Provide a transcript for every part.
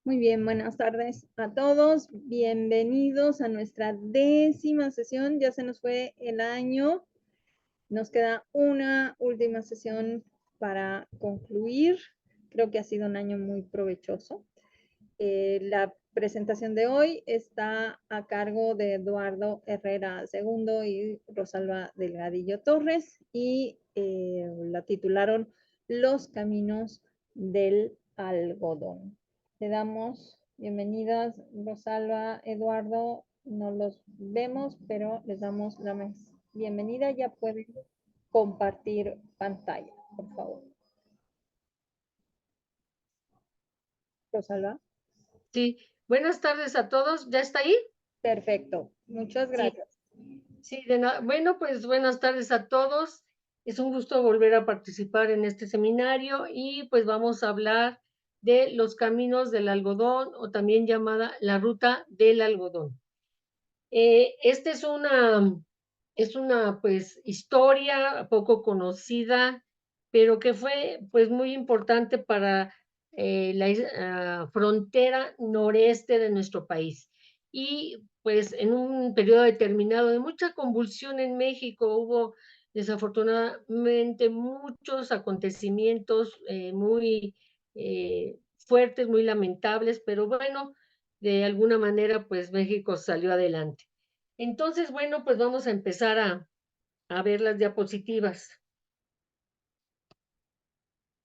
Muy bien, buenas tardes a todos. Bienvenidos a nuestra 10ª sesión. Ya se nos fue el año. Nos queda una última sesión para concluir. Creo que ha sido un año muy provechoso. La presentación de hoy está a cargo de Eduardo Herrera II y Rosalba Delgadillo Torres y la titularon Los caminos del algodón. Le damos bienvenidas, Rosalba, Eduardo. No los vemos, pero les damos la bienvenida. Ya pueden compartir pantalla, por favor. Rosalba. Sí, buenas tardes a todos. ¿Ya está ahí? Perfecto. Muchas Sí, gracias. sí, de nada. Bueno, pues buenas tardes a todos. Es un gusto volver a participar en este seminario y pues vamos a hablar de los caminos del algodón o también llamada la ruta del algodón. Esta es una pues historia poco conocida, pero que fue pues muy importante para la frontera noreste de nuestro país. Y pues en un periodo determinado de mucha convulsión en México hubo desafortunadamente muchos acontecimientos muy fuertes, muy lamentables, pero bueno, de alguna manera, pues México salió adelante. Entonces, bueno, pues vamos a empezar a ver las diapositivas.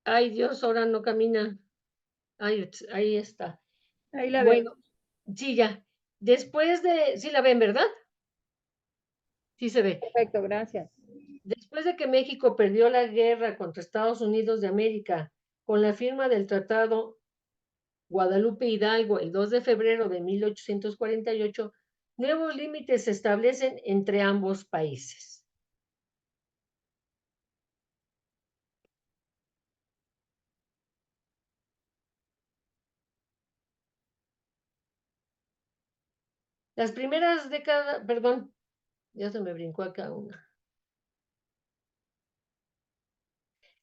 Ay, Dios, ahora no camina. Ay, ahí está. Ahí la vemos. Bueno, sí, ya. Sí la ven, ¿verdad? Sí se ve. Perfecto, gracias. Después de que México perdió la guerra contra Estados Unidos de América con la firma del Tratado Guadalupe Hidalgo el 2 de febrero de 1848, nuevos límites se establecen entre ambos países. Las primeras décadas, perdón, ya se me brincó acá una.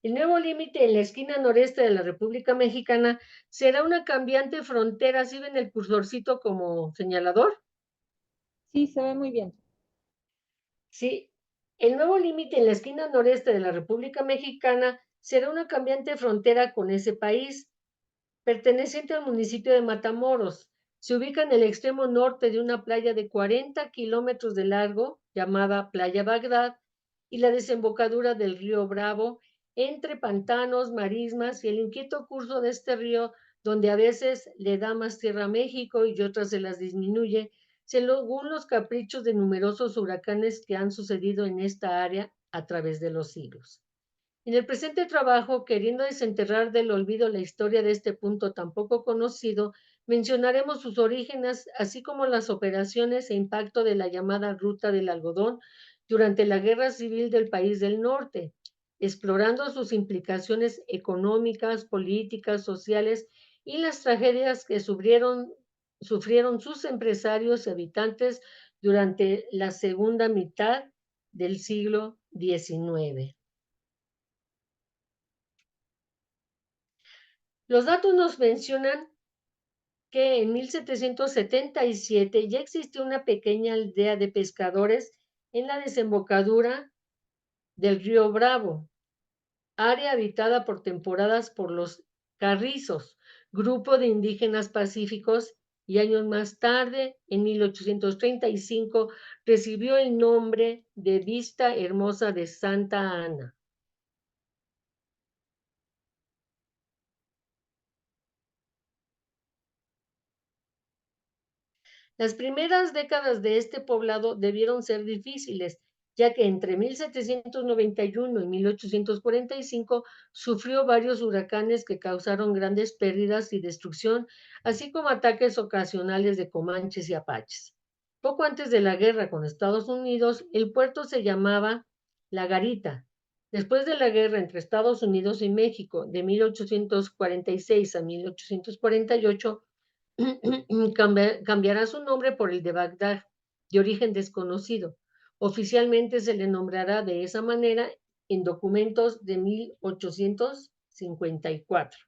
El nuevo límite en la esquina noreste de la República Mexicana será una cambiante frontera. ¿Sí ven el cursorcito como señalador? Sí, se ve muy bien. Sí. El nuevo límite en la esquina noreste de la República Mexicana será una cambiante frontera con ese país, perteneciente al municipio de Matamoros. Se ubica en el extremo norte de una playa de 40 kilómetros de largo, llamada Playa Bagdad, y la desembocadura del río Bravo, entre pantanos, marismas y el inquieto curso de este río, donde a veces le da más tierra a México y otras se las disminuye, según los caprichos de numerosos huracanes que han sucedido en esta área a través de los siglos. En el presente trabajo, queriendo desenterrar del olvido la historia de este punto tan poco conocido, mencionaremos sus orígenes, así como las operaciones e impacto de la llamada Ruta del Algodón durante la Guerra Civil del país del norte, explorando sus implicaciones económicas, políticas, sociales y las tragedias que sufrieron sus empresarios y habitantes durante la segunda mitad del siglo XIX. Los datos nos mencionan que en 1777 ya existía una pequeña aldea de pescadores en la desembocadura del río Bravo, área habitada por temporadas por los carrizos, grupo de indígenas pacíficos, y años más tarde, en 1835, recibió el nombre de Vista Hermosa de Santa Ana. Las primeras décadas de este poblado debieron ser difíciles, ya que entre 1791 y 1845 sufrió varios huracanes que causaron grandes pérdidas y destrucción, así como ataques ocasionales de comanches y apaches. Poco antes de la guerra con Estados Unidos, el puerto se llamaba La Garita. Después de la guerra entre Estados Unidos y México de 1846 a 1848, cambiará su nombre por el de Bagdad, de origen desconocido. Oficialmente se le nombrará de esa manera en documentos de 1854.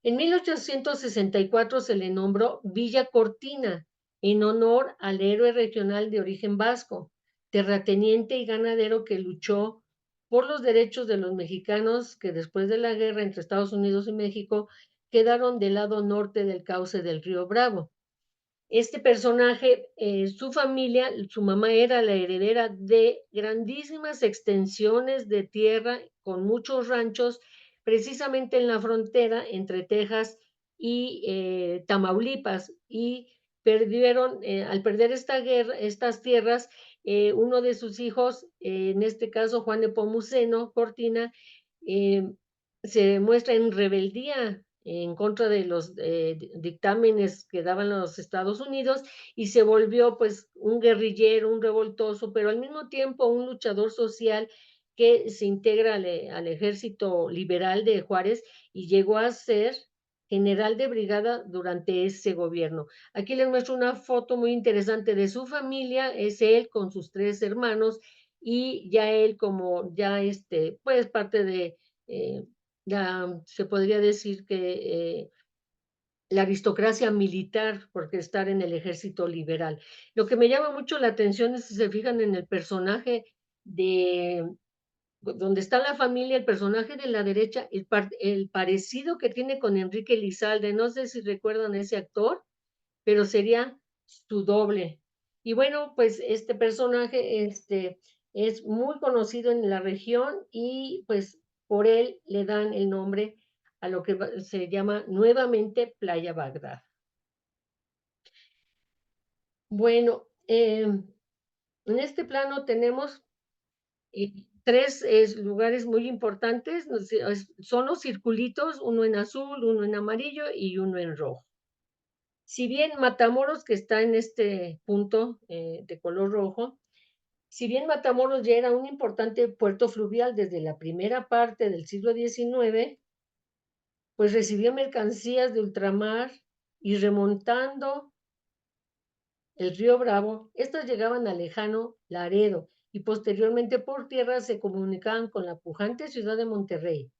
En 1864 se le nombró Villa Cortina en honor al héroe regional de origen vasco, terrateniente y ganadero que luchó por los derechos de los mexicanos que después de la guerra entre Estados Unidos y México quedaron del lado norte del cauce del río Bravo. Este personaje, su familia, su mamá era la heredera de grandísimas extensiones de tierra con muchos ranchos, precisamente en la frontera entre Texas y Tamaulipas, y al perder esta guerra, estas tierras, uno de sus hijos, en este caso Juan Nepomuceno Cortina, eh, se muestra en rebeldía en contra de los dictámenes que daban los Estados Unidos y se volvió pues un guerrillero, un revoltoso, pero al mismo tiempo un luchador social que se integra al ejército liberal de Juárez y llegó a ser general de brigada durante ese gobierno. Aquí les muestro una foto muy interesante de su familia, es él con sus tres hermanos y ya él como ya pues parte de ya se podría decir que la aristocracia militar, porque estar en el ejército liberal. Lo que me llama mucho la atención es si se fijan en el personaje de donde está la familia, el personaje de la derecha, el parecido que tiene con Enrique Lizalde. No sé si recuerdan a ese actor, pero sería su doble. Y bueno, pues este personaje es muy conocido en la región y pues por él le dan el nombre a lo que se llama nuevamente Playa Bagdad. Bueno, en este plano tenemos tres lugares muy importantes, son los circulitos, uno en azul, uno en amarillo y uno en rojo. Si bien Matamoros, que está en este punto de color rojo, si bien Matamoros ya era un importante puerto fluvial desde la primera parte del siglo XIX, pues recibió mercancías de ultramar y remontando el río Bravo, estas llegaban al lejano Laredo y posteriormente por tierra se comunicaban con la pujante ciudad de Monterrey.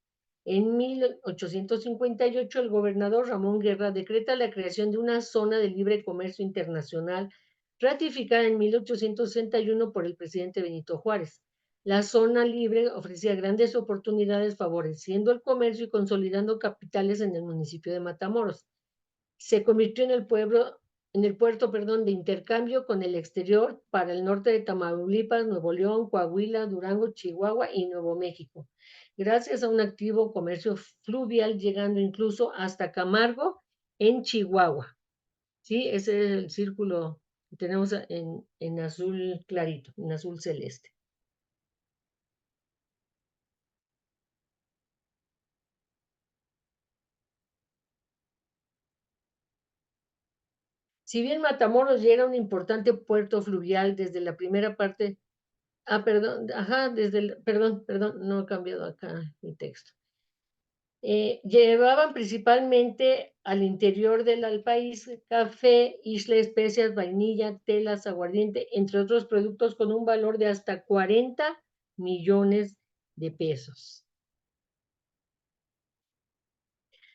En 1858, el gobernador Ramón Guerra decreta la creación de una zona de libre comercio internacional, ratificada en 1861 por el presidente Benito Juárez. La zona libre ofrecía grandes oportunidades, favoreciendo el comercio y consolidando capitales en el municipio de Matamoros. Se convirtió en el puerto, perdón, de intercambio con el exterior para el norte de Tamaulipas, Nuevo León, Coahuila, Durango, Chihuahua y Nuevo México, gracias a un activo comercio fluvial llegando incluso hasta Camargo en Chihuahua. ¿Sí? Ese es el círculo que tenemos en azul clarito, en azul celeste. Si bien Matamoros ya era un importante puerto fluvial desde la primera parte. Perdón, ajá, perdón, no he cambiado acá mi texto. Llevaban principalmente al interior del país café, isla, especias, vainilla, telas, aguardiente, entre otros productos con un valor de hasta 40 millones de pesos.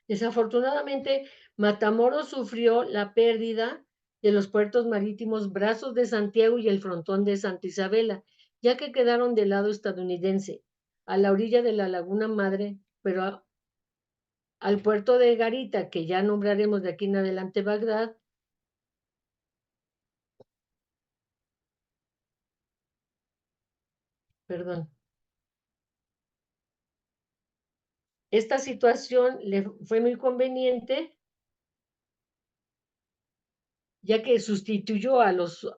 Desafortunadamente, Matamoros sufrió la pérdida de los puertos marítimos Brazos de Santiago y el Frontón de Santa Isabela, ya que quedaron del lado estadounidense, a la orilla de la Laguna Madre, pero al puerto de Garita, que ya nombraremos de aquí en adelante Bagdad, perdón. Esta situación le fue muy conveniente ya que sustituyó a los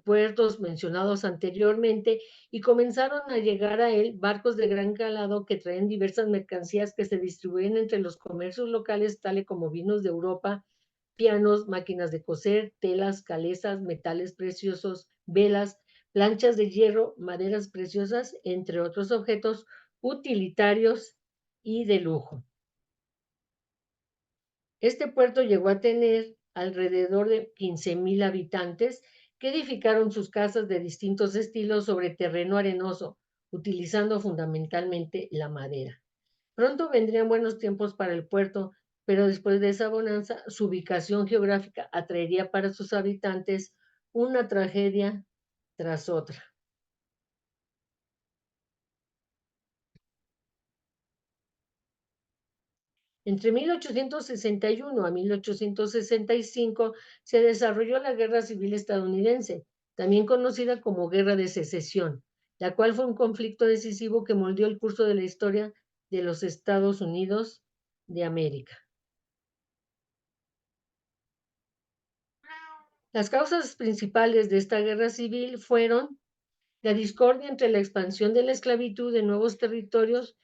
puertos mencionados anteriormente y comenzaron a llegar a él barcos de gran calado que traen diversas mercancías que se distribuyen entre los comercios locales, tales como vinos de Europa, pianos, máquinas de coser, telas, calesas, metales preciosos, velas, planchas de hierro, maderas preciosas, entre otros objetos utilitarios y de lujo. Este puerto llegó a tener alrededor de 15,000 habitantes que edificaron sus casas de distintos estilos sobre terreno arenoso, utilizando fundamentalmente la madera. Pronto vendrían buenos tiempos para el puerto, pero después de esa bonanza, su ubicación geográfica atraería para sus habitantes una tragedia tras otra. Entre 1861 a 1865 se desarrolló la Guerra Civil Estadounidense, también conocida como Guerra de Secesión, la cual fue un conflicto decisivo que moldeó el curso de la historia de los Estados Unidos de América. Las causas principales de esta guerra civil fueron la discordia entre la expansión de la esclavitud en nuevos territorios,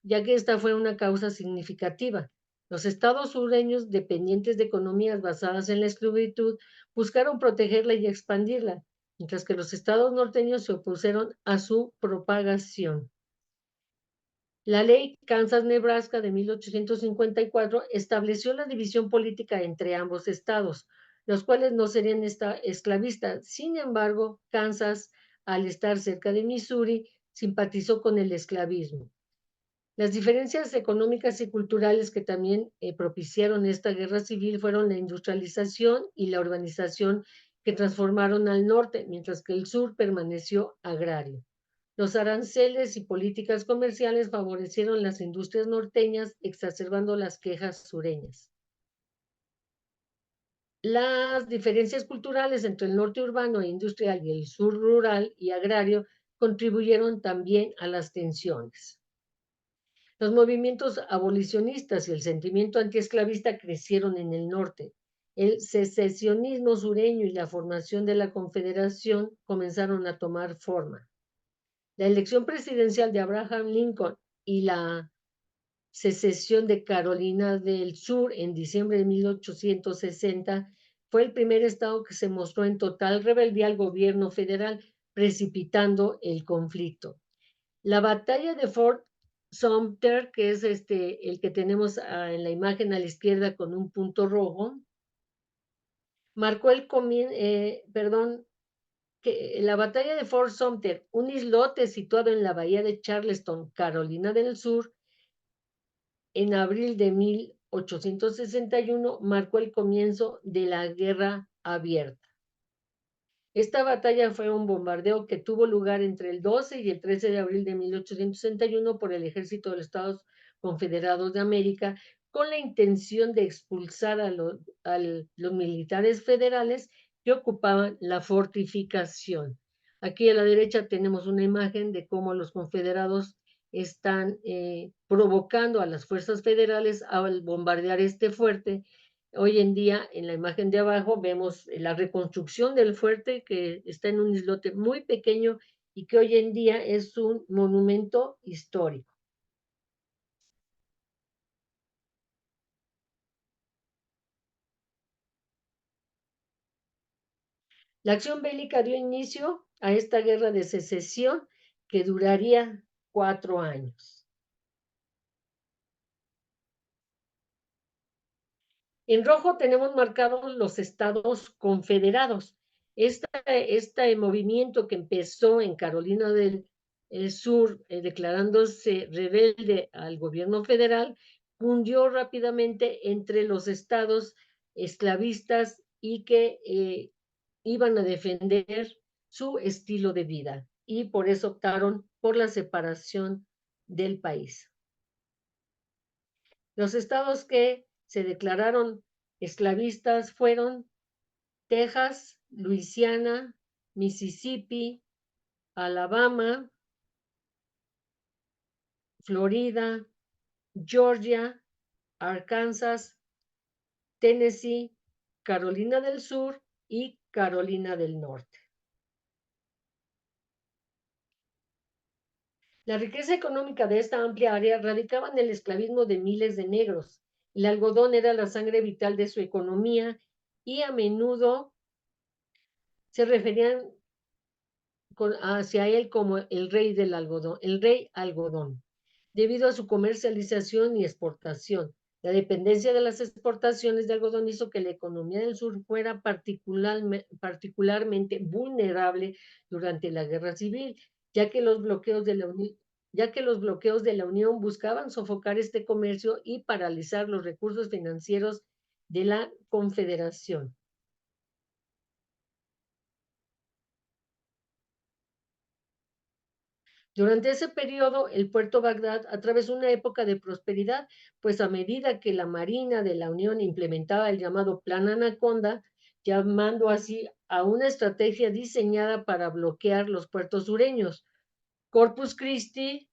ya que esta fue una causa significativa. Los estados sureños, dependientes de economías basadas en la esclavitud, buscaron protegerla y expandirla, mientras que los estados norteños se opusieron a su propagación. La ley Kansas-Nebraska de 1854 estableció la división política entre ambos estados, los cuales no serían esclavistas. Sin embargo, Kansas, al estar cerca de Missouri, simpatizó con el esclavismo. Las diferencias económicas y culturales que también propiciaron esta guerra civil fueron la industrialización y la urbanización que transformaron al norte, mientras que el sur permaneció agrario. Los aranceles y políticas comerciales favorecieron las industrias norteñas, exacerbando las quejas sureñas. Las diferencias culturales entre el norte urbano e industrial y el sur rural y agrario contribuyeron también a las tensiones. Los movimientos abolicionistas y el sentimiento antiesclavista crecieron en el norte. El secesionismo sureño y la formación de la Confederación comenzaron a tomar forma. La elección presidencial de Abraham Lincoln y la secesión de Carolina del Sur en diciembre de 1860 fue el primer estado que se mostró en total rebeldía al gobierno federal, precipitando el conflicto. La batalla de Fort Sumter, que es el que tenemos en la imagen a la izquierda con un punto rojo, marcó el que la batalla de Fort Sumter, un islote situado en la bahía de Charleston, Carolina del Sur, en abril de 1861, marcó el comienzo de la guerra abierta. Esta batalla fue un bombardeo que tuvo lugar entre el 12 y el 13 de abril de 1861 por el ejército de los Estados Confederados de América, con la intención de expulsar a los militares federales que ocupaban la fortificación. Aquí a la derecha tenemos una imagen de cómo los confederados están provocando a las fuerzas federales al bombardear este fuerte. Hoy en día, en la imagen de abajo, vemos la reconstrucción del fuerte que está en un islote muy pequeño y que hoy en día es un monumento histórico. La acción bélica dio inicio a esta guerra de secesión que duraría 4 años. En rojo tenemos marcados los estados confederados. Este movimiento que empezó en Carolina del Sur, declarándose rebelde al gobierno federal, cundió rápidamente entre los estados esclavistas y que iban a defender su estilo de vida y por eso optaron por la separación del país. Los estados que se declararon esclavistas fueron Texas, Luisiana, Mississippi, Alabama, Florida, Georgia, Arkansas, Tennessee, Carolina del Sur y Carolina del Norte. La riqueza económica de esta amplia área radicaba en el esclavismo de miles de negros. El algodón era la sangre vital de su economía y a menudo se referían hacia él como el rey del algodón, el rey algodón, debido a su comercialización y exportación. La dependencia de las exportaciones de algodón hizo que la economía del sur fuera particularmente vulnerable durante la guerra civil, ya que los bloqueos de la Unión ya que los bloqueos de la Unión buscaban sofocar este comercio y paralizar los recursos financieros de la Confederación. Durante ese periodo, el puerto Bagdad atravesó una época de prosperidad, pues a medida que la Marina de la Unión implementaba el llamado Plan Anaconda, llamando así a una estrategia diseñada para bloquear los puertos sureños, Corpus Christi,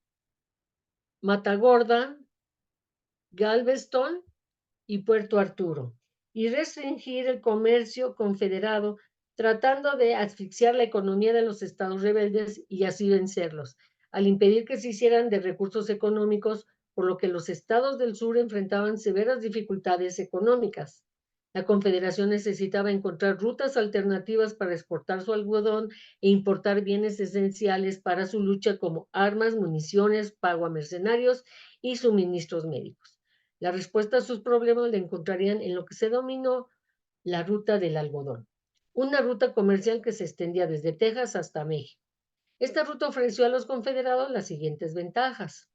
Matagorda, Galveston y Puerto Arturo, y restringir el comercio confederado, tratando de asfixiar la economía de los estados rebeldes y así vencerlos, al impedir que se hicieran de recursos económicos, por lo que los estados del sur enfrentaban severas dificultades económicas. La Confederación necesitaba encontrar rutas alternativas para exportar su algodón e importar bienes esenciales para su lucha como armas, municiones, pago a mercenarios y suministros médicos. La respuesta a sus problemas la encontrarían en lo que se denominó la ruta del algodón, una ruta comercial que se extendía desde Texas hasta México. Esta ruta ofreció a los confederados las siguientes ventajas.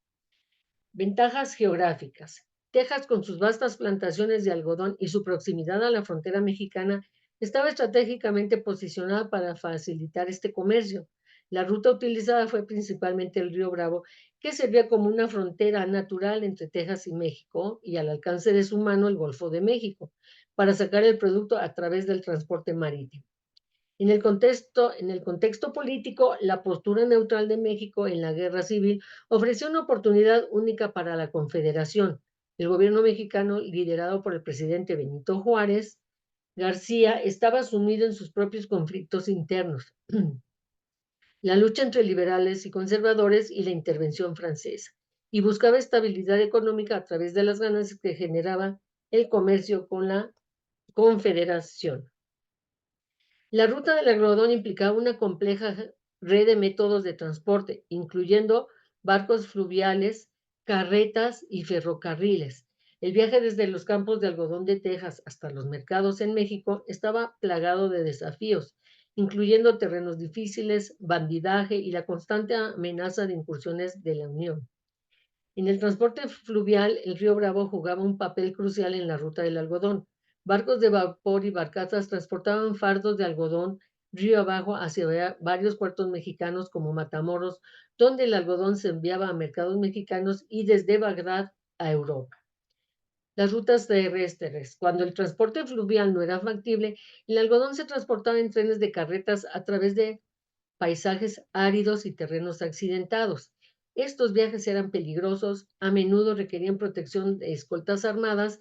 Ventajas geográficas. Texas, con sus vastas plantaciones de algodón y su proximidad a la frontera mexicana, estaba estratégicamente posicionada para facilitar este comercio. La ruta utilizada fue principalmente el río Bravo, que servía como una frontera natural entre Texas y México, y al alcance de su mano el Golfo de México, para sacar el producto a través del transporte marítimo. En el contexto político, la postura neutral de México en la guerra civil ofreció una oportunidad única para la Confederación. El gobierno mexicano, liderado por el presidente Benito Juárez García, estaba sumido en sus propios conflictos internos, la lucha entre liberales y conservadores y la intervención francesa, y buscaba estabilidad económica a través de las ganancias que generaba el comercio con la Confederación. La ruta del algodón implicaba una compleja red de métodos de transporte, incluyendo barcos fluviales, carretas y ferrocarriles. El viaje desde los campos de algodón de Texas hasta los mercados en México estaba plagado de desafíos, incluyendo terrenos difíciles, bandidaje y la constante amenaza de incursiones de la Unión. En el transporte fluvial, el río Bravo jugaba un papel crucial en la ruta del algodón. Barcos de vapor y barcazas transportaban fardos de algodón río abajo hacia varios puertos mexicanos como Matamoros, donde el algodón se enviaba a mercados mexicanos y desde Bagdad a Europa. Las rutas terrestres. Cuando el transporte fluvial no era factible, el algodón se transportaba en trenes de carretas a través de paisajes áridos y terrenos accidentados. Estos viajes eran peligrosos, a menudo requerían protección de escoltas armadas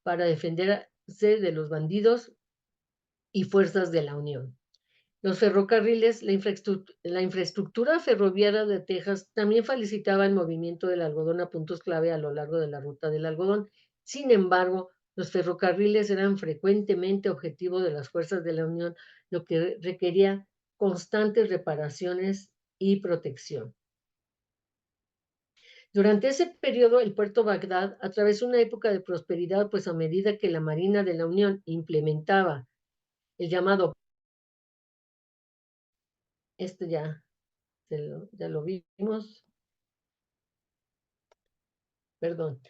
para defenderse de los bandidos y fuerzas de la Unión. Los ferrocarriles, la infraestructura ferroviaria de Texas también facilitaba el movimiento del algodón a puntos clave a lo largo de la ruta del algodón. Sin embargo, los ferrocarriles eran frecuentemente objetivo de las fuerzas de la Unión, lo que requería constantes reparaciones y protección. Durante ese periodo, el puerto Bagdad atravesó una época de prosperidad, pues a medida que la Marina de la Unión implementaba el llamado, esto ya lo vimos, perdón.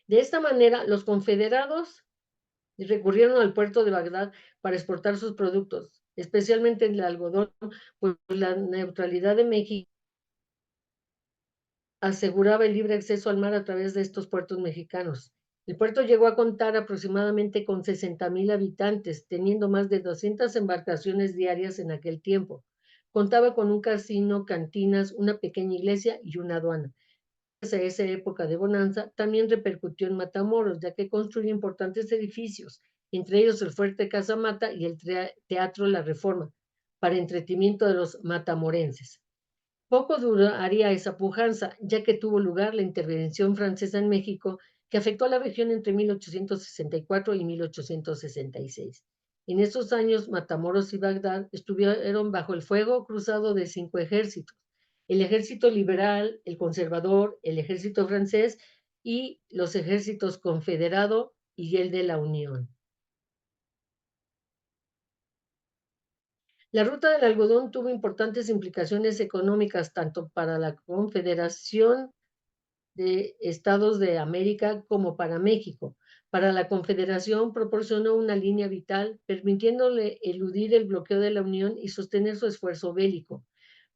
De esta manera, los confederados recurrieron al puerto de Bagdad para exportar sus productos, especialmente el algodón, pues la neutralidad de México aseguraba el libre acceso al mar a través de estos puertos mexicanos. El puerto llegó a contar aproximadamente con 60,000 habitantes, teniendo más de 200 embarcaciones diarias en aquel tiempo. Contaba con un casino, cantinas, una pequeña iglesia y una aduana. A esa época de bonanza también repercutió en Matamoros, ya que construyó importantes edificios, entre ellos el Fuerte Casamata y el Teatro La Reforma, para entretenimiento de los matamorenses. Poco duraría esa pujanza, ya que tuvo lugar la intervención francesa en México, que afectó a la región entre 1864 y 1866. En esos años, Matamoros y Bagdad estuvieron bajo el fuego cruzado de 5 ejércitos: el ejército liberal, el conservador, el ejército francés y los ejércitos confederado y el de la Unión. La ruta del algodón tuvo importantes implicaciones económicas tanto para la Confederación de Estados de América como para México. Para la Confederación proporcionó una línea vital, permitiéndole eludir el bloqueo de la Unión y sostener su esfuerzo bélico.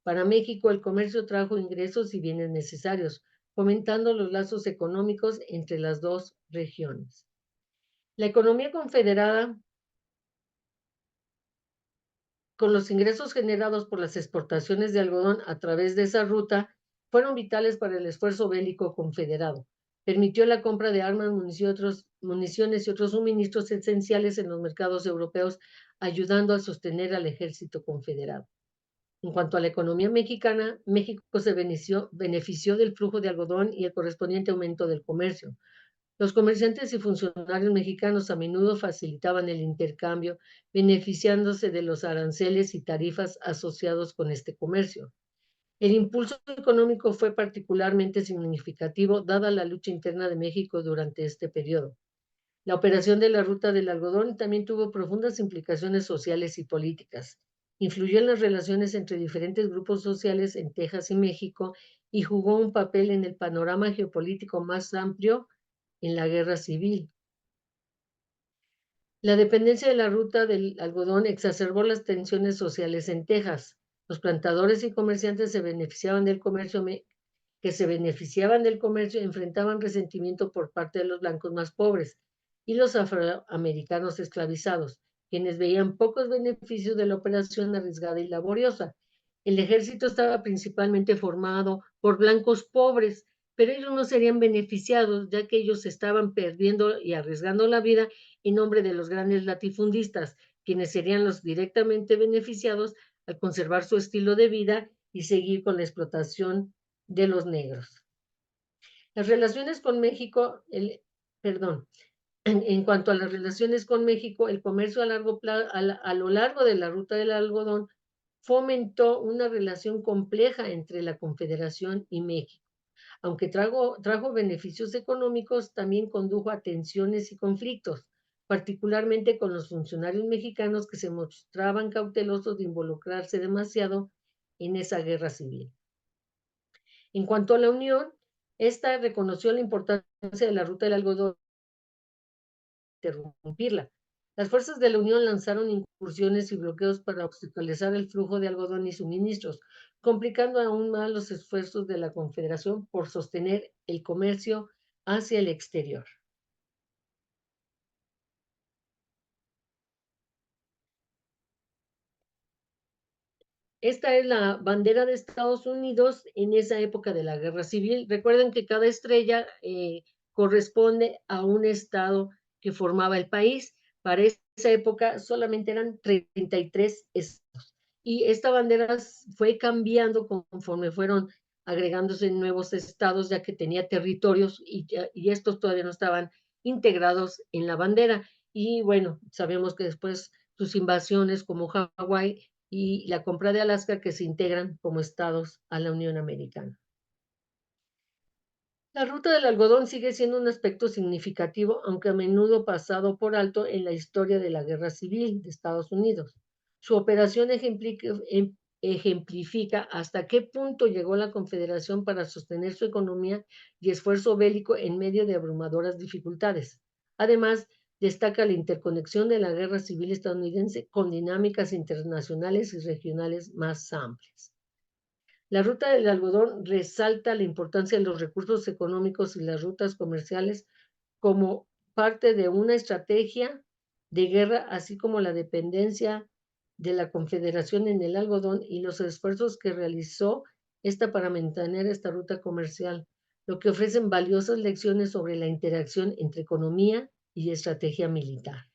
Para México, el comercio trajo ingresos y bienes necesarios, fomentando los lazos económicos entre las dos regiones. La economía confederada, con los ingresos generados por las exportaciones de algodón a través de esa ruta, fueron vitales para el esfuerzo bélico confederado. Permitió la compra de armas, municiones y otros suministros esenciales en los mercados europeos, ayudando a sostener al ejército confederado. En cuanto a la economía mexicana, México se benefició del flujo de algodón y el correspondiente aumento del comercio. Los comerciantes y funcionarios mexicanos a menudo facilitaban el intercambio, beneficiándose de los aranceles y tarifas asociados con este comercio. El impulso económico fue particularmente significativo dada la lucha interna de México durante este periodo. La operación de la ruta del algodón también tuvo profundas implicaciones sociales y políticas. Influyó en las relaciones entre diferentes grupos sociales en Texas y México y jugó un papel en el panorama geopolítico más amplio en la guerra civil. La dependencia de la ruta del algodón exacerbó las tensiones sociales en Texas. Los plantadores y comerciantes que se beneficiaban del comercio enfrentaban resentimiento por parte de los blancos más pobres y los afroamericanos esclavizados, quienes veían pocos beneficios de la operación arriesgada y laboriosa. El ejército estaba principalmente formado por blancos pobres, pero ellos no serían beneficiados, ya que ellos estaban perdiendo y arriesgando la vida en nombre de los grandes latifundistas, quienes serían los directamente beneficiados al conservar su estilo de vida y seguir con la explotación de los negros. Las relaciones con México, en cuanto a las relaciones con México, el comercio a lo largo de la ruta del algodón fomentó una relación compleja entre la Confederación y México. Aunque trajo beneficios económicos, también condujo a tensiones y conflictos, particularmente con los funcionarios mexicanos que se mostraban cautelosos de involucrarse demasiado en esa guerra civil. En cuanto a la Unión, esta reconoció la importancia de la ruta del algodón para interrumpirla. Las fuerzas de la Unión lanzaron incursiones y bloqueos para obstaculizar el flujo de algodón y suministros, complicando aún más los esfuerzos de la Confederación por sostener el comercio hacia el exterior. Esta es la bandera de Estados Unidos en esa época de la Guerra Civil. Recuerden que cada estrella corresponde a un estado que formaba el país. Para esa época solamente eran 33 estados. Y esta bandera fue cambiando conforme fueron agregándose nuevos estados, ya que tenía territorios y estos todavía no estaban integrados en la bandera. Y bueno, sabemos que después sus invasiones como Hawái y la compra de Alaska que se integran como estados a la Unión Americana. La ruta del algodón sigue siendo un aspecto significativo, aunque a menudo pasado por alto en la historia de la Guerra Civil de Estados Unidos. Su operación ejemplifica hasta qué punto llegó la Confederación para sostener su economía y esfuerzo bélico en medio de abrumadoras dificultades. Además, destaca la interconexión de la Guerra Civil estadounidense con dinámicas internacionales y regionales más amplias. La ruta del algodón resalta la importancia de los recursos económicos y las rutas comerciales como parte de una estrategia de guerra, así como la dependencia de la Confederación en el algodón y los esfuerzos que realizó esta para mantener esta ruta comercial, lo que ofrecen valiosas lecciones sobre la interacción entre economía y estrategia militar.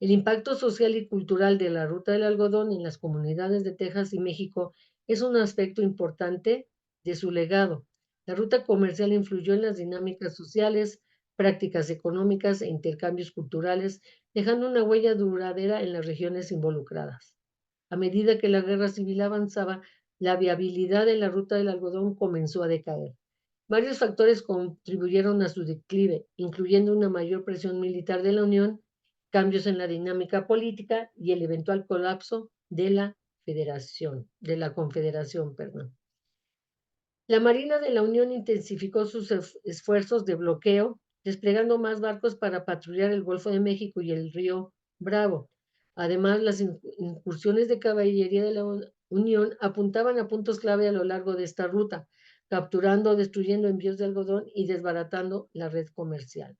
El impacto social y cultural de la ruta del algodón en las comunidades de Texas y México es un aspecto importante de su legado. La ruta comercial influyó en las dinámicas sociales, prácticas económicas e intercambios culturales, dejando una huella duradera en las regiones involucradas. A medida que la guerra civil avanzaba, la viabilidad de la ruta del algodón comenzó a decaer. Varios factores contribuyeron a su declive, incluyendo una mayor presión militar de la Unión, cambios en la dinámica política y el eventual colapso de la Confederación, perdón. La Marina de la Unión intensificó sus esfuerzos de bloqueo, desplegando más barcos para patrullar el Golfo de México y el río Bravo. Además, las incursiones de caballería de la Unión apuntaban a puntos clave a lo largo de esta ruta, capturando o destruyendo envíos de algodón y desbaratando la red comercial.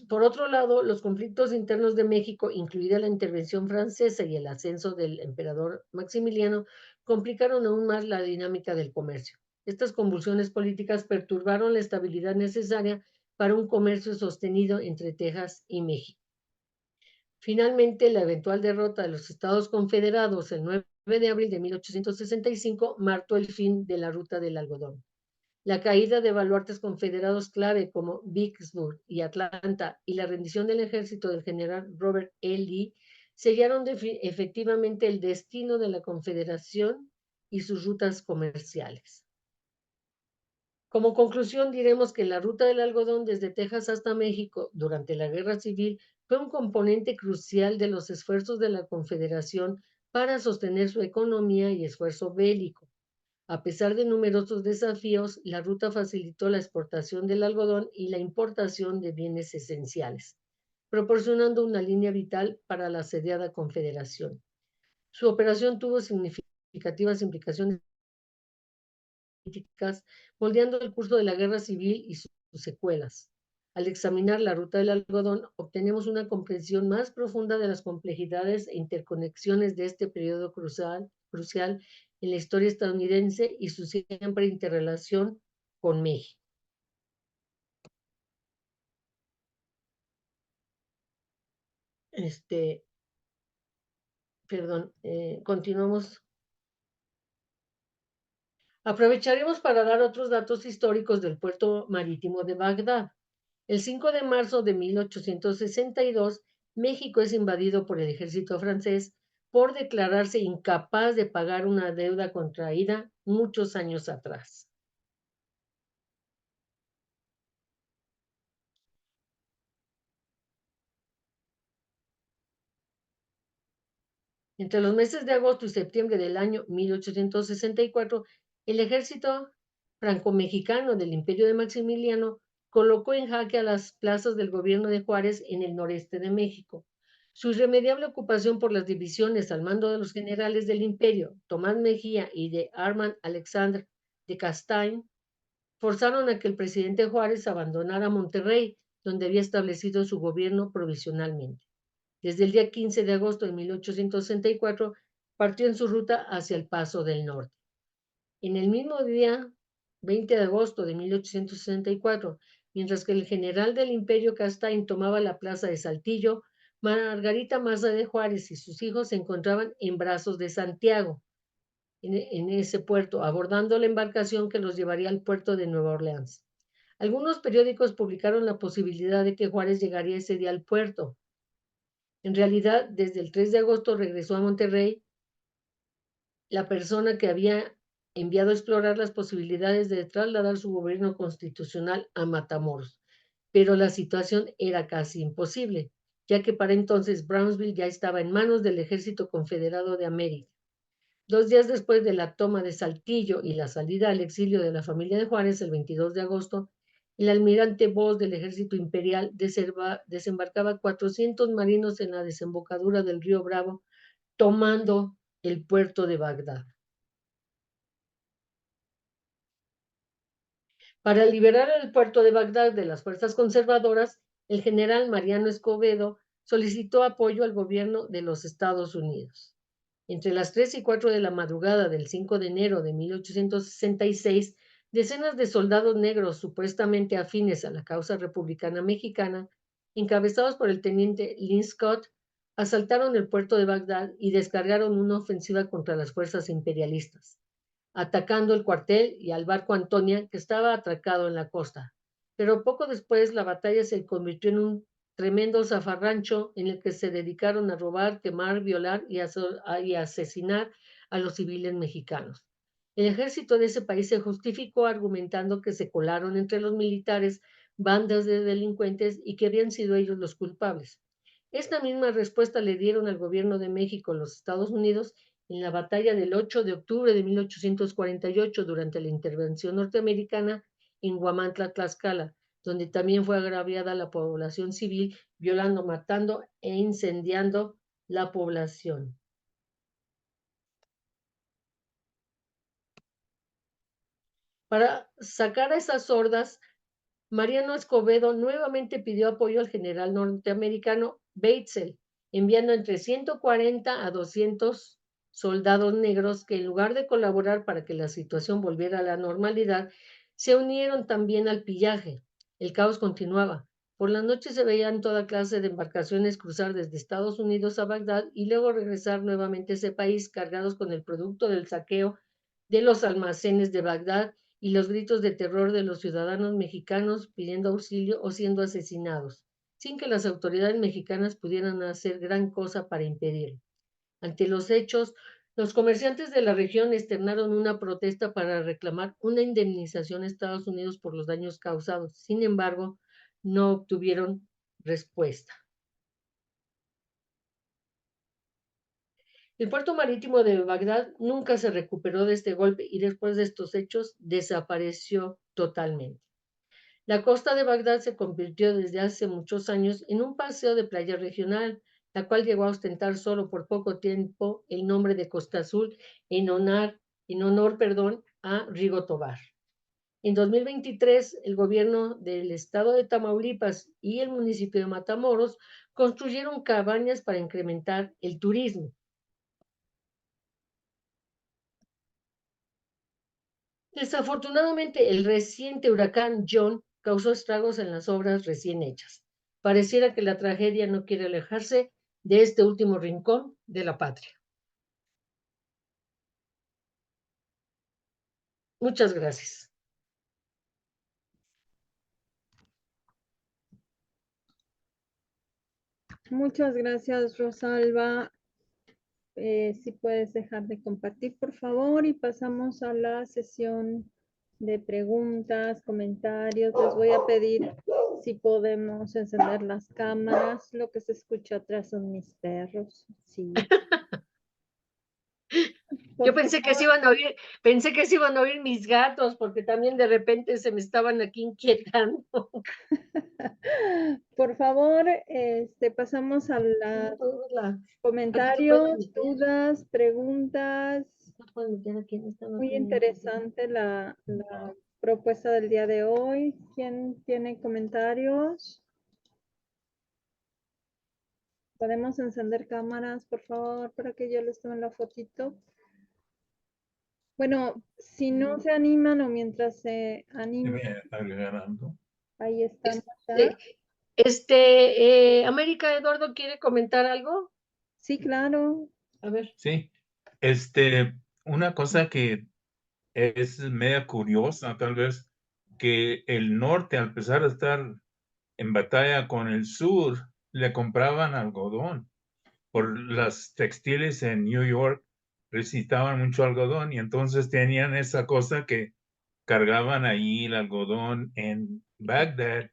Por otro lado, los conflictos internos de México, incluida la intervención francesa y el ascenso del emperador Maximiliano, complicaron aún más la dinámica del comercio. Estas convulsiones políticas perturbaron la estabilidad necesaria para un comercio sostenido entre Texas y México. Finalmente, la eventual derrota de los Estados Confederados el 9 de abril de 1865 marcó el fin de la ruta del algodón. La caída de baluartes confederados clave como Vicksburg y Atlanta y la rendición del ejército del general Robert E. Lee sellaron efectivamente el destino de la Confederación y sus rutas comerciales. Como conclusión, diremos que la ruta del algodón desde Texas hasta México durante la Guerra Civil fue un componente crucial de los esfuerzos de la Confederación para sostener su economía y esfuerzo bélico. A pesar de numerosos desafíos, la ruta facilitó la exportación del algodón y la importación de bienes esenciales, proporcionando una línea vital para la asediada Confederación. Su operación tuvo significativas implicaciones políticas, moldeando el curso de la Guerra Civil y sus secuelas. Al examinar la ruta del algodón, obtenemos una comprensión más profunda de las complejidades e interconexiones de este periodo crucial en la historia estadounidense y su siempre interrelación con México. Continuamos. Aprovecharemos para dar otros datos históricos del puerto marítimo de Bagdad. El 5 de marzo de 1862, México es invadido por el ejército francés por declararse incapaz de pagar una deuda contraída muchos años atrás. Entre los meses de agosto y septiembre del año 1864, el ejército franco-mexicano del Imperio de Maximiliano colocó en jaque a las plazas del gobierno de Juárez en el noreste de México. Su irremediable ocupación por las divisiones al mando de los generales del imperio, Tomás Mejía y de Armand Alexandre de Castaing, forzaron a que el presidente Juárez abandonara Monterrey, donde había establecido su gobierno provisionalmente. Desde el día 15 de agosto de 1864 partió en su ruta hacia el Paso del Norte. En el mismo día, 20 de agosto de 1864, mientras que el general del Imperio Castaing tomaba la plaza de Saltillo, Margarita Maza de Juárez y sus hijos se encontraban en Brazos de Santiago, en ese puerto, abordando la embarcación que los llevaría al puerto de Nueva Orleans. Algunos periódicos publicaron la posibilidad de que Juárez llegaría ese día al puerto. En realidad, desde el 3 de agosto regresó a Monterrey la persona que había enviado a explorar las posibilidades de trasladar su gobierno constitucional a Matamoros. Pero la situación era casi imposible, ya que para entonces Brownsville ya estaba en manos del Ejército Confederado de América. 2 días después de la toma de Saltillo y la salida al exilio de la familia de Juárez, el 22 de agosto, el almirante Voss del ejército imperial desembarcaba 400 marinos en la desembocadura del río Bravo, tomando el puerto de Bagdad. Para liberar el puerto de Bagdad de las fuerzas conservadoras, el general Mariano Escobedo solicitó apoyo al gobierno de los Estados Unidos. Entre las 3 y 4 de la madrugada del 5 de enero de 1866, decenas de soldados negros supuestamente afines a la causa republicana mexicana, encabezados por el teniente Lynn Scott, asaltaron el puerto de Bagdad y descargaron una ofensiva contra las fuerzas imperialistas, atacando el cuartel y al barco Antonia, que estaba atracado en la costa. Pero poco después la batalla se convirtió en un tremendo zafarrancho en el que se dedicaron a robar, quemar, violar y asesinar a los civiles mexicanos. El ejército de ese país se justificó argumentando que se colaron entre los militares bandas de delincuentes y que habían sido ellos los culpables. Esta misma respuesta le dieron al gobierno de México los Estados Unidos en la batalla del 8 de octubre de 1848 durante la intervención norteamericana en Huamantla, Tlaxcala, donde también fue agraviada la población civil, violando, matando e incendiando la población. Para sacar a esas hordas, Mariano Escobedo nuevamente pidió apoyo al general norteamericano Beitzel, enviando entre 140 a 200 soldados negros que en lugar de colaborar para que la situación volviera a la normalidad, se unieron también al pillaje. El caos continuaba. Por la noche se veían toda clase de embarcaciones cruzar desde Estados Unidos a Bagdad y luego regresar nuevamente a ese país cargados con el producto del saqueo de los almacenes de Bagdad y los gritos de terror de los ciudadanos mexicanos pidiendo auxilio o siendo asesinados, sin que las autoridades mexicanas pudieran hacer gran cosa para impedirlo. Ante los hechos, los comerciantes de la región externaron una protesta para reclamar una indemnización a Estados Unidos por los daños causados. Sin embargo, no obtuvieron respuesta. El puerto marítimo de Bagdad nunca se recuperó de este golpe y después de estos hechos desapareció totalmente. La costa de Bagdad se convirtió desde hace muchos años en un paseo de playa regional, la cual llegó a ostentar solo por poco tiempo el nombre de Costa Azul en honor, a Rigo Tobar. En 2023, el gobierno del estado de Tamaulipas y el municipio de Matamoros construyeron cabañas para incrementar el turismo. Desafortunadamente, el reciente huracán John causó estragos en las obras recién hechas. Pareciera que la tragedia no quiere alejarse de este último rincón de la patria. Muchas gracias. Muchas gracias, Rosalba. Si puedes dejar de compartir, por favor, y pasamos a la sesión de preguntas, comentarios. Les voy a pedir si podemos encender las cámaras. Lo que se escucha atrás son mis perros. Sí. Yo pensé que se iban a oír, pensé que se iban a oír mis gatos, porque también de repente se me estaban aquí inquietando. Por favor, pasamos a los comentarios, dudas, preguntas. Muy interesante la propuesta del día de hoy. ¿Quién tiene comentarios? ¿Podemos encender cámaras, por favor, para que yo les tome la fotito? Bueno, si no se animan o mientras se animan, ahí estamos ya. América, Eduardo, ¿quiere comentar algo? Sí, claro. A ver. Sí, una cosa que es media curiosa, tal vez, que el norte, al empezar a estar en batalla con el sur, le compraban algodón. Por las textiles en New York necesitaban mucho algodón y entonces tenían esa cosa que cargaban ahí el algodón en Bagdad,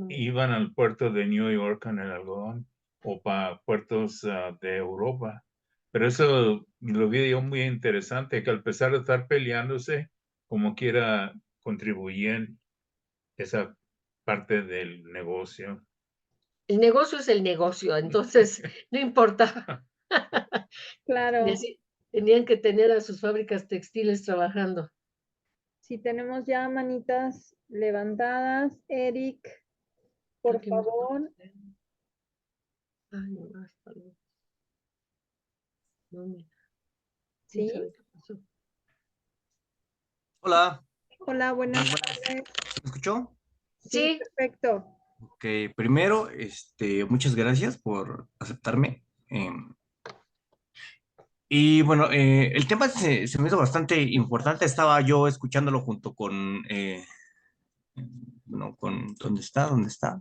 iban al puerto de New York con el algodón o para puertos de Europa. Pero eso lo vi yo muy interesante, que al pesar de estar peleándose, como quiera contribuyen esa parte del negocio. El negocio es el negocio, entonces no importa. Claro. Tenían que tener a sus fábricas textiles trabajando. Si tenemos ya manitas levantadas, Eric, por favor. Ay, no, hasta luego. No, ¿Sí? Hola. Hola, buenas tardes. ¿Me escuchó? Sí, perfecto. Ok, primero, muchas gracias por aceptarme. Y bueno, el tema se me hizo bastante importante. Estaba yo escuchándolo junto con, ¿dónde está? ¿Dónde está?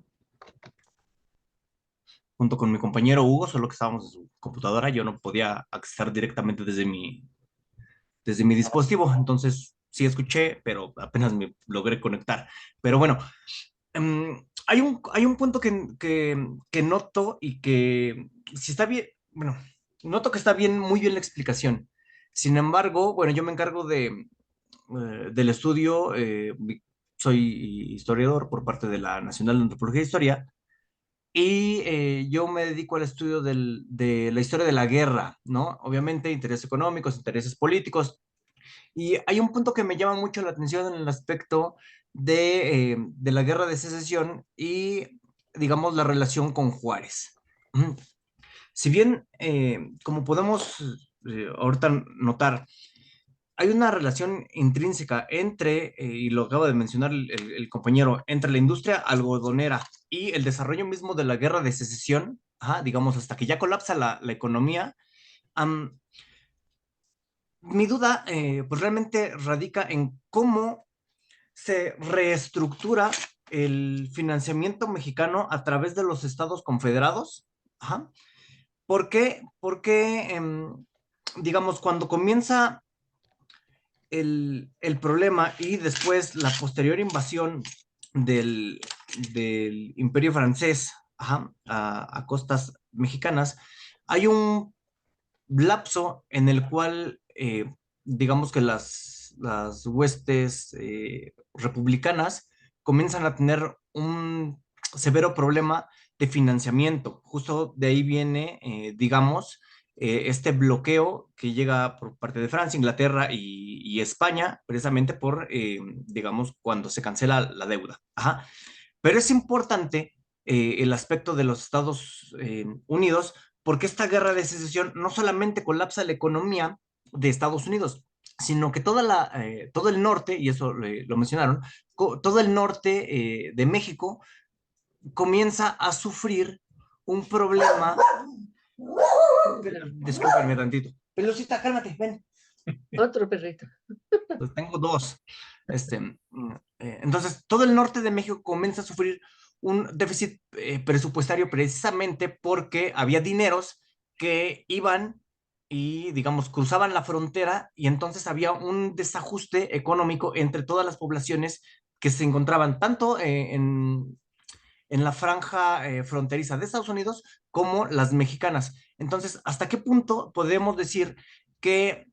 Junto con mi compañero Hugo, solo que estábamos en su computadora. Yo no podía acceder directamente desde mi dispositivo. Entonces, sí escuché, pero apenas me logré conectar. Pero bueno, hay un punto que noto y que si está bien, bueno, noto que está bien, muy bien la explicación. Sin embargo, bueno, yo me encargo del estudio, soy historiador por parte de la Nacional de Antropología e Historia, y yo me dedico al estudio de la historia de la guerra, ¿no? Obviamente, intereses económicos, intereses políticos, y hay un punto que me llama mucho la atención en el aspecto de la guerra de secesión y, digamos, la relación con Juárez. Ujú. Si bien, como podemos ahorita notar, hay una relación intrínseca entre, y lo acaba de mencionar el compañero, entre la industria algodonera y el desarrollo mismo de la guerra de secesión, ajá, digamos, hasta que ya colapsa la economía. Mi duda, pues realmente radica en cómo se reestructura el financiamiento mexicano a través de los estados confederados. Ajá. ¿Por qué? Porque, digamos, cuando comienza el problema y después la posterior invasión del, del Imperio francés, ajá, a costas mexicanas, hay un lapso en el cual, digamos que las huestes republicanas comienzan a tener un severo problema de financiamiento. Justo de ahí viene, digamos, este bloqueo que llega por parte de Francia, Inglaterra y España, precisamente por, digamos, cuando se cancela la deuda. Ajá. Pero es importante el aspecto de los Estados Unidos, porque esta guerra de secesión no solamente colapsa la economía de Estados Unidos, sino que todo el norte, y eso lo mencionaron, todo el norte de México comienza a sufrir un problema. Discúlpenme tantito. Pelucita, cálmate, ven. Otro perrito. Pues tengo dos. Entonces, todo el norte de México comienza a sufrir un déficit presupuestario precisamente porque había dineros que iban y, digamos, cruzaban la frontera y entonces había un desajuste económico entre todas las poblaciones que se encontraban tanto en la franja fronteriza de Estados Unidos como las mexicanas. Entonces, ¿hasta qué punto podemos decir que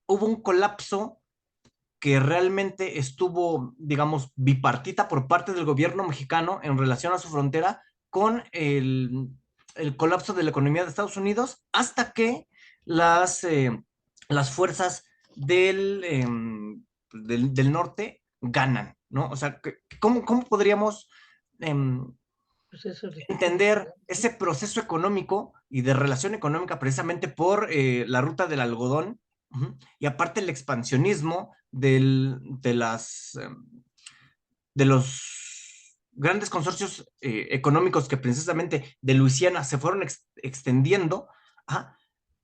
hubo un colapso que realmente estuvo, digamos, bipartita por parte del gobierno mexicano en relación a su frontera con el colapso de la economía de Estados Unidos hasta que las fuerzas del norte ganan, ¿no? O sea, ¿cómo podríamos Pues eso es entender ese proceso económico y de relación económica precisamente por la ruta del algodón? Ujú. Y aparte el expansionismo de los grandes consorcios económicos que precisamente de Luisiana se fueron extendiendo, ajá,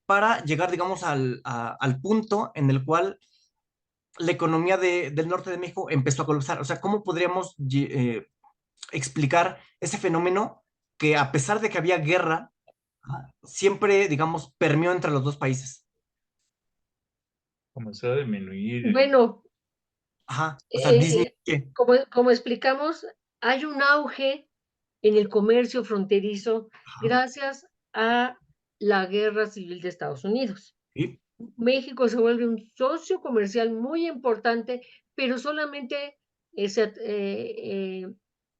para llegar, digamos, al punto en el cual la economía del norte de México empezó a colapsar. O sea, ¿cómo podríamos explicar ese fenómeno que a pesar de que había guerra, ajá, siempre, digamos, permeó entre los dos países? Comenzó a disminuir. Bueno, Ajá, o sea, disminuye. como explicamos, hay un auge en el comercio fronterizo Ajá, gracias a la Guerra Civil de Estados Unidos. sí, México se vuelve un socio comercial muy importante, pero solamente es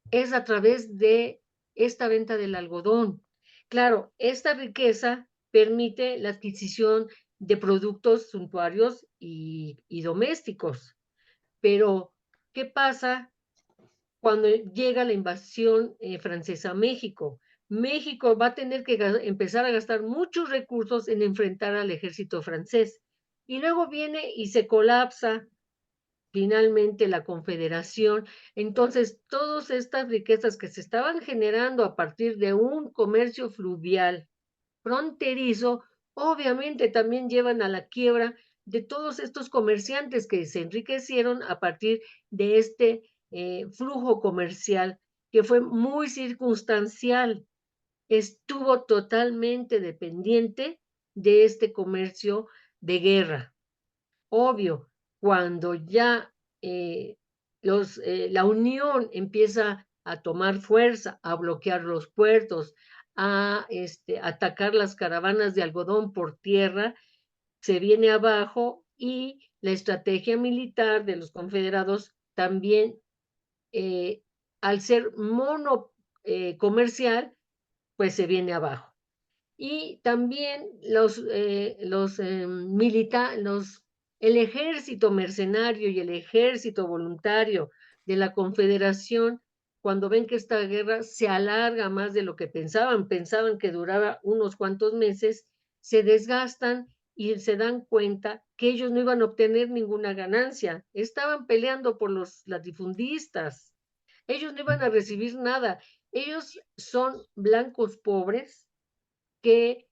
es a través de esta venta del algodón. Claro, esta riqueza permite la adquisición de productos suntuarios y domésticos, pero ¿qué pasa cuando llega la invasión francesa a México? México va a tener que empezar a gastar muchos recursos en enfrentar al ejército francés. Y luego viene y se colapsa finalmente la Confederación. Entonces, todas estas riquezas que se estaban generando a partir de un comercio fluvial fronterizo, obviamente también llevan a la quiebra de todos estos comerciantes que se enriquecieron a partir de este flujo comercial que fue muy circunstancial. Estuvo totalmente dependiente de este comercio de guerra. Obvio, cuando ya la Unión empieza a tomar fuerza, a bloquear los puertos, a atacar las caravanas de algodón por tierra, se viene abajo, y la estrategia militar de los confederados también, al ser comercial, pues se viene abajo. Y también el ejército mercenario y el ejército voluntario de la Confederación, cuando ven que esta guerra se alarga más de lo que pensaban que duraba unos cuantos meses, se desgastan y se dan cuenta que ellos no iban a obtener ninguna ganancia. Estaban peleando por los latifundistas. Ellos no iban a recibir nada. Ellos son blancos pobres que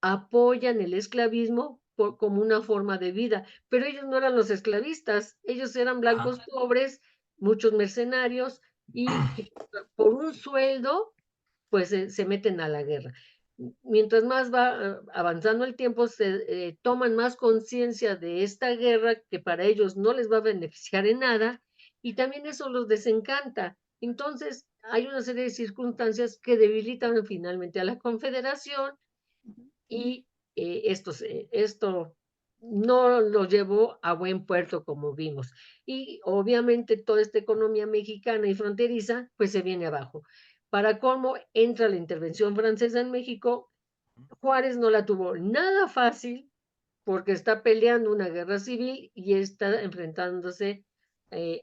apoyan el esclavismo como una forma de vida, pero ellos no eran los esclavistas, ellos eran blancos pobres, muchos mercenarios, y que por un sueldo, pues se meten a la guerra. Mientras más va avanzando el tiempo, se toman más conciencia de esta guerra, que para ellos no les va a beneficiar en nada, y también eso los desencanta. Entonces, hay una serie de circunstancias que debilitan finalmente a la Confederación, y esto no lo llevó a buen puerto, como vimos. Y obviamente toda esta economía mexicana y fronteriza, pues se viene abajo. Para cómo entra la intervención francesa en México, Juárez no la tuvo nada fácil, porque está peleando una guerra civil y está enfrentándose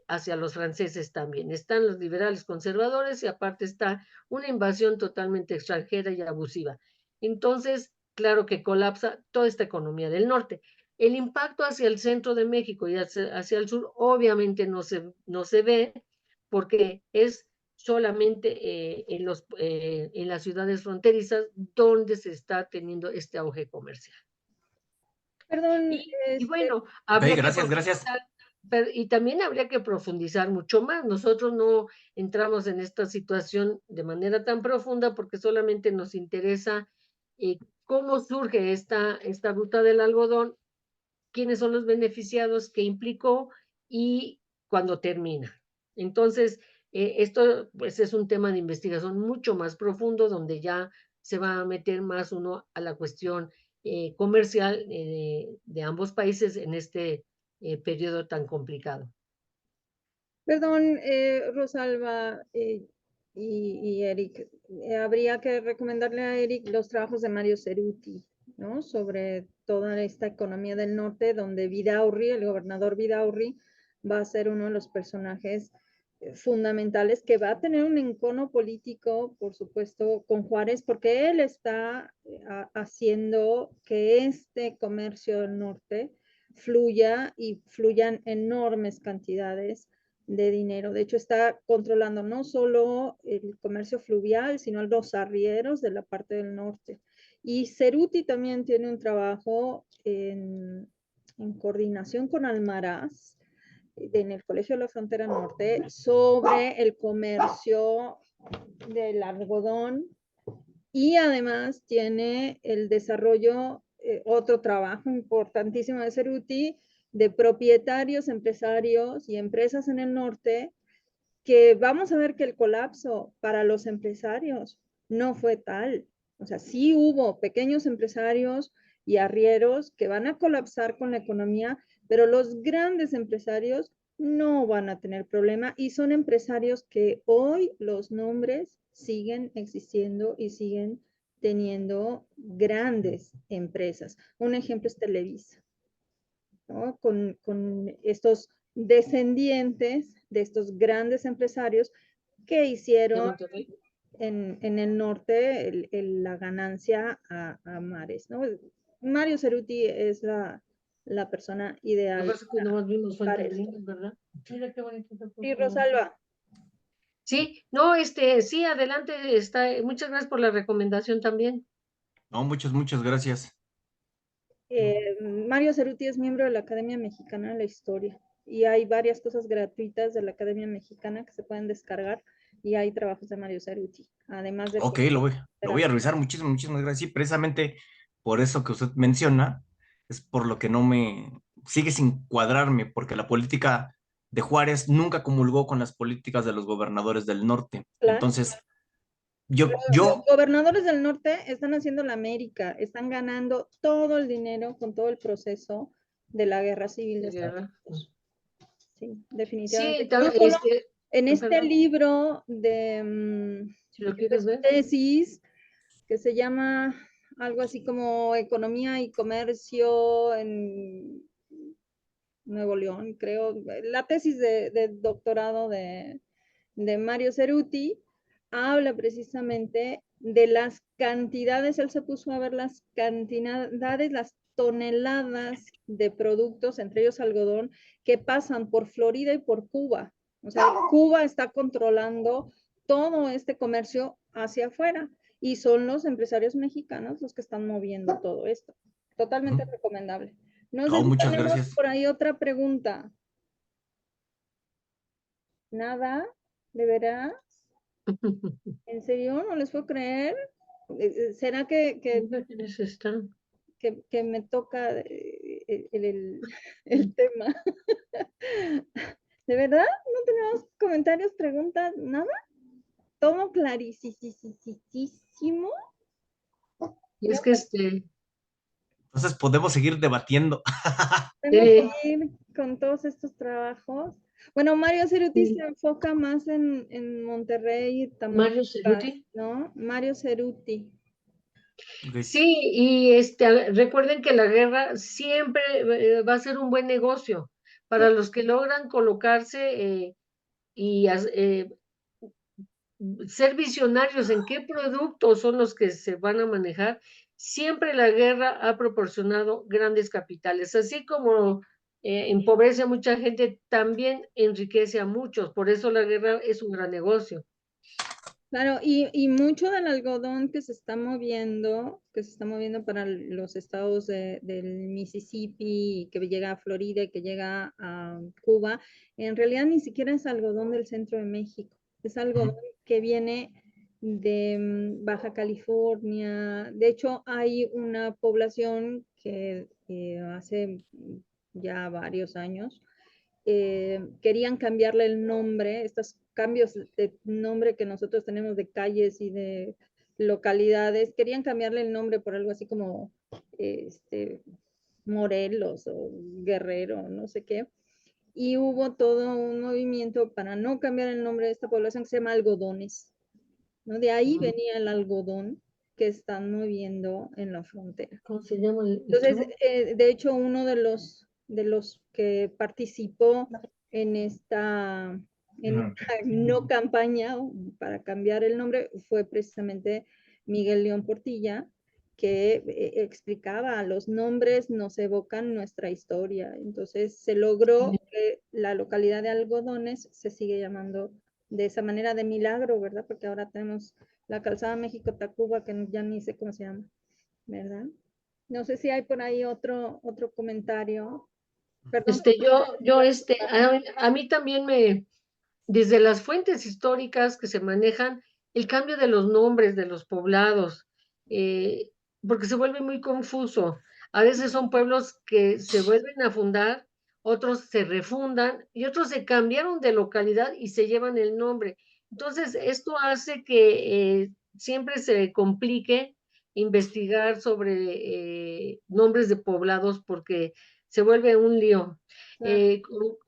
hacia los franceses también. Están los liberales conservadores, y aparte está una invasión totalmente extranjera y abusiva. Entonces, claro que colapsa toda esta economía del norte. El impacto hacia el centro de México y hacia el sur obviamente no se ve, porque es solamente en las ciudades fronterizas donde se está teniendo este auge comercial. Perdón, Y bueno, Ok, habría que gracias. profundizar, y también habría que profundizar mucho más. Nosotros no entramos en esta situación de manera tan profunda, porque solamente nos interesa cómo surge esta ruta del algodón, quiénes son los beneficiados que implicó y cuándo termina. Entonces, esto pues es un tema de investigación mucho más profundo, donde ya se va a meter más uno a la cuestión comercial de ambos países en este periodo tan complicado. Perdón, Rosalba y Eric, habría que recomendarle a Eric los trabajos de Mario Ceruti, ¿no? Sobre toda esta economía del norte, donde Vidaurri, el gobernador Vidaurri, va a ser uno de los personajes fundamentales, que va a tener un encono político, por supuesto, con Juárez, porque él está haciendo que este comercio del norte fluya, y fluyan enormes cantidades de dinero. De hecho, está controlando no solo el comercio fluvial, sino los arrieros de la parte del norte. Y Ceruti también tiene un trabajo en coordinación con Almaraz, en el Colegio de la Frontera Norte, sobre el comercio del algodón, y además tiene el desarrollo, otro trabajo importantísimo de Ceruti, de propietarios, empresarios y empresas en el norte, que vamos a ver que el colapso para los empresarios no fue tal. O sea, sí hubo pequeños empresarios y arrieros que van a colapsar con la economía, pero los grandes empresarios no van a tener problema, y son empresarios que hoy los nombres siguen existiendo y siguen teniendo grandes empresas. Un ejemplo es Televisa, ¿no? Con estos descendientes de estos grandes empresarios que hicieron en el norte la ganancia a mares, ¿no? Mario Ceruti es la persona ideal. ¿Verdad? Mira qué bonito. Y Rosalba. Sí, no, sí, adelante, muchas gracias por la recomendación también. No, muchas gracias. Mario Ceruti es miembro de la Academia Mexicana de la Historia, y hay varias cosas gratuitas de la Academia Mexicana que se pueden descargar, y hay trabajos de Mario Ceruti, además de... Ok, lo voy a revisar. Muchísimas gracias. Sí, precisamente por eso que usted menciona, es por lo que no me sigue sin cuadrarme, porque la política de Juárez nunca comulgó con las políticas de los gobernadores del norte. Claro. Entonces, Los yo, gobernadores del norte están haciendo la América, están ganando todo el dinero con todo el proceso de la guerra civil de Estados Unidos. Sí, definitivamente. Sí, No solo en este perdón, libro de si lo quieres ver. tesis, que se llama algo así como Economía y Comercio en Nuevo León, creo, la tesis de doctorado de Mario Ceruti, habla precisamente de las cantidades, él se puso a ver las cantidades, las toneladas de productos, entre ellos algodón, que pasan por Florida y por Cuba. O sea, Cuba está controlando todo este comercio hacia afuera y son los empresarios mexicanos los que están moviendo todo esto. Totalmente recomendable. No sé si muchas tenemos gracias. por ahí otra pregunta. Nada, ¿de veras? ¿En serio? No les puedo creer. ¿Será ¿Quiénes están? que me toca el tema? ¿De verdad? ¿No tenemos comentarios, preguntas, nada? Todo clarísimo. Y es que Entonces podemos seguir debatiendo. Tenemos que ir con todos estos trabajos. Bueno, Mario Ceruti sí. se enfoca más en Monterrey y Mario Tamaulipas, Ceruti. ¿no? Mario Ceruti. Okay. Sí, y recuerden que la guerra siempre va a ser un buen negocio para los que logran colocarse y ser visionarios en qué productos son los que se van a manejar. Siempre la guerra ha proporcionado grandes capitales, así como empobrece a mucha gente, también enriquece a muchos. Por eso la guerra es un gran negocio. Claro, y mucho del algodón que se está moviendo para los estados del Mississippi, que llega a Florida y que llega a Cuba, en realidad ni siquiera es algodón del centro de México, es algodón que viene de Baja California. De hecho, hay una población que hace ya varios años querían cambiarle el nombre, estos cambios de nombre que nosotros tenemos de calles y de localidades, querían cambiarle el nombre por algo así como Morelos o Guerrero, no sé qué. Y hubo todo un movimiento para no cambiar el nombre de esta población que se llama algodones, ¿no? De ahí venía el algodón que están moviendo en la frontera. ¿Cómo se llama Entonces, de hecho, uno de los que participó en esta no campaña para cambiar el nombre fue precisamente Miguel León Portilla, que explicaba, los nombres nos evocan nuestra historia. Entonces, se logró que la localidad de Algodones se sigue llamando de esa manera de milagro, ¿verdad? Porque ahora tenemos la calzada México-Tacuba, que ya ni sé cómo se llama, ¿verdad? No sé si hay por ahí otro comentario. Perdón. A mí también desde las fuentes históricas que se manejan, el cambio de los nombres de los poblados, porque se vuelve muy confuso. A veces son pueblos que se vuelven a fundar, otros se refundan y otros se cambiaron de localidad y se llevan el nombre. Entonces, esto hace que siempre se complique investigar sobre nombres de poblados porque se vuelve un lío.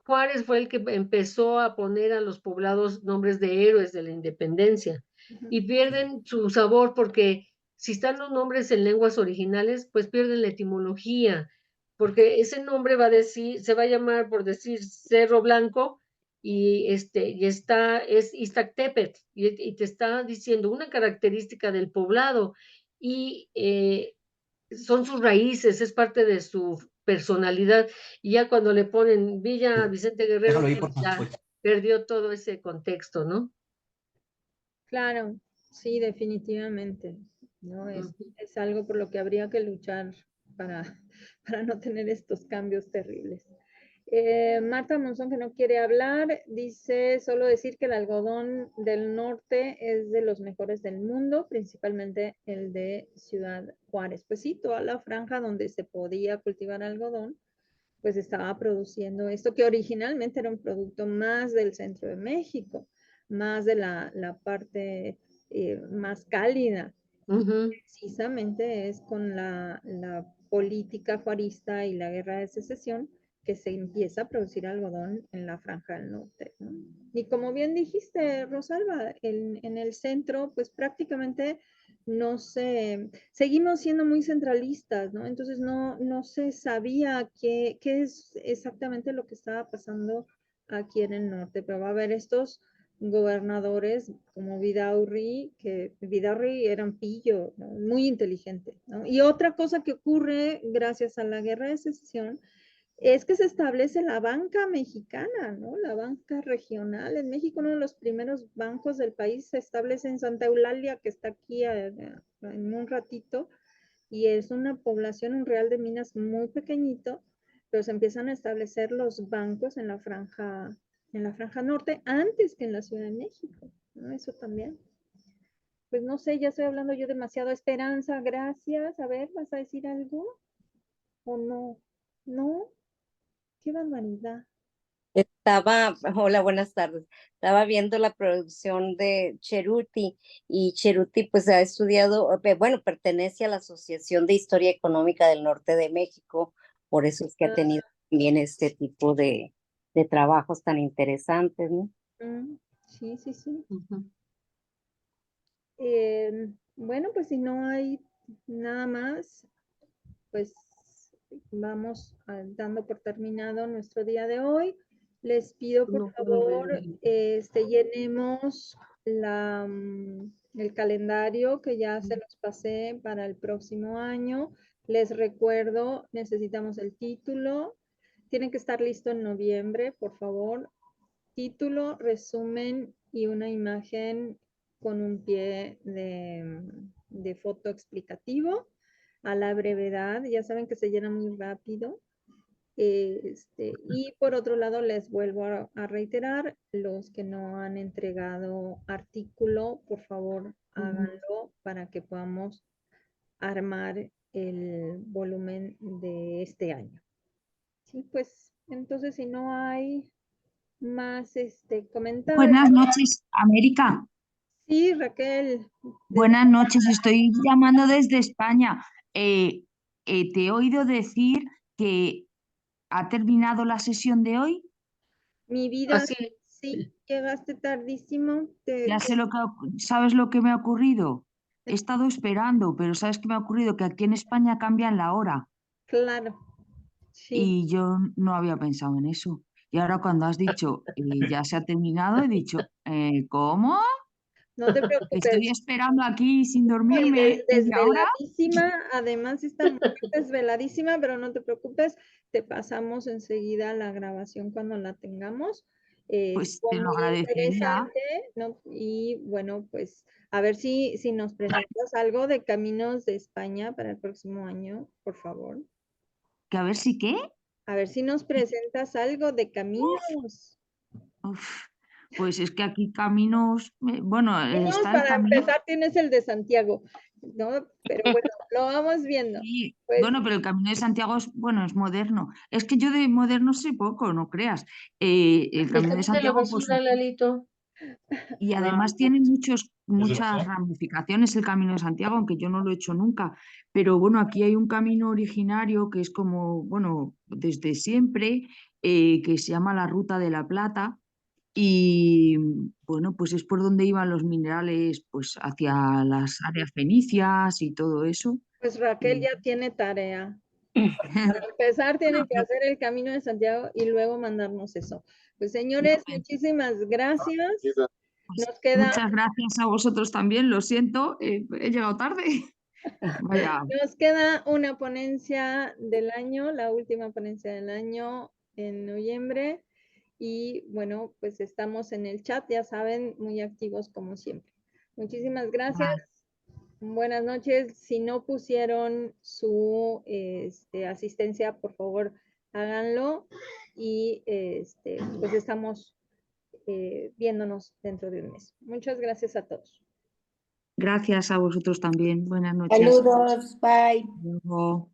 Juárez fue el que empezó a poner a los poblados nombres de héroes de la independencia y pierden su sabor porque si están los nombres en lenguas originales, pues pierden la etimología, porque ese nombre se va a llamar, por decir, Cerro Blanco es Iztactépetl y te está diciendo una característica del poblado y son sus raíces, es parte de su personalidad. Y ya cuando le ponen Villa Vicente Guerrero, Déjalo ahí, pues por favor. ya perdió todo ese contexto, ¿no? Claro, sí, definitivamente. ¿No? Es algo por lo que habría que luchar para, para no tener estos cambios terribles. Marta Monzón, que no quiere hablar, dice solo decir que el algodón del norte es de los mejores del mundo, principalmente el de Ciudad Juárez. Pues sí, toda la franja donde se podía cultivar algodón pues estaba produciendo esto, que originalmente era un producto más del centro de México, más de la parte más cálida. Precisamente es con la política juarista y la guerra de secesión que se empieza a producir algodón en la franja del norte, ¿no? Y como bien dijiste, Rosalba, en el centro, pues prácticamente no se, seguimos siendo muy centralistas, ¿no? Entonces no se sabía qué es exactamente lo que estaba pasando aquí en el norte, pero va a haber estos gobernadores como Vidaurri, que Vidaurri era un pillo, ¿no? Muy inteligente, ¿no? Y otra cosa que ocurre gracias a la guerra de secesión es que se establece la banca mexicana, ¿no? La banca regional. En México uno de los primeros bancos del país se establece en Santa Eulalia, que está aquí en un ratito, y es una población, un real de minas muy pequeñito, pero se empiezan a establecer los bancos en la franja norte antes que en la Ciudad de México, ¿no? Eso también. Pues no sé, ya estoy hablando yo demasiado. Esperanza, gracias. A ver, ¿vas a decir algo? ¿O no? ¿No? ¡Qué barbaridad! Hola, buenas tardes. Estaba viendo la producción de Cheruti y Cheruti pues ha estudiado, bueno, pertenece a la Asociación de Historia Económica del Norte de México, por eso es que ha tenido también este tipo de trabajos tan interesantes, ¿no? Sí, sí, sí. Bueno, pues si no hay nada más, pues vamos dando por terminado nuestro día de hoy. Les pido por favor, llenemos el calendario que ya se los pasé para el próximo año. Les recuerdo, necesitamos el título. Tiene que estar listo en noviembre, por favor. Título, resumen y una imagen con un pie de foto explicativo a la brevedad. Ya saben que se llena muy rápido. Y por otro lado, les vuelvo a reiterar, los que no han entregado artículo, por favor, háganlo para que podamos armar el volumen de este año. Sí, pues entonces si no hay más comentarios. Buenas noches, América. Sí, Raquel. Buenas noches, estoy llamando desde España. Te he oído decir que ha terminado la sesión de hoy. Mi vida, Así, sí, llegaste tardísimo. Ya sé ¿sabes lo que me ha ocurrido? He estado esperando, pero ¿sabes qué me ha ocurrido? Que aquí en España cambian la hora Claro, sí. y yo no había pensado en eso. Y ahora cuando has dicho ya se ha terminado, he dicho, ¿cómo? No te Estoy preocupes. esperando aquí sin Y dormirme media hora. desveladísima, además está muy desveladísima, pero no te preocupes, te pasamos enseguida la grabación cuando la tengamos. Pues Fue te lo muy agradecería. interesante, ¿no? Y bueno, pues a ver si nos presentas algo de Caminos de España para el próximo año, por favor. Que a ver si qué. A ver si nos presentas algo de Caminos. Uf, pues es que aquí caminos, bueno, está el Para camino. empezar tienes el de Santiago, ¿no? Pero bueno, lo vamos viendo. Sí, Pues, bueno, pero el Camino de Santiago es, bueno, es moderno. Es que yo de moderno sé poco, no creas. El Camino de de la Santiago, pues, basura, Lalito. y además tiene muchas ramificaciones el Camino de Santiago, aunque yo no lo he hecho nunca. Pero bueno, aquí hay un camino originario que es como, bueno, desde siempre, que se llama la Ruta de la Plata. Y bueno, pues es por donde iban los minerales, pues hacia las áreas fenicias y todo eso. pues Raquel ya tiene tarea. Para empezar, tiene que hacer el Camino de Santiago y luego mandarnos eso. Pues señores, muchísimas gracias. Nos queda, Muchas gracias a vosotros también, lo siento, he llegado tarde. Vaya, nos queda una ponencia del año, la última ponencia del año en noviembre. Y bueno, pues estamos en el chat, ya saben, muy activos como siempre. Muchísimas gracias. Buenas noches. Si no pusieron su asistencia, por favor, háganlo. Y pues estamos viéndonos dentro de un mes. Muchas gracias a todos. gracias a vosotros también. Buenas noches. Saludos, bye. Hasta luego.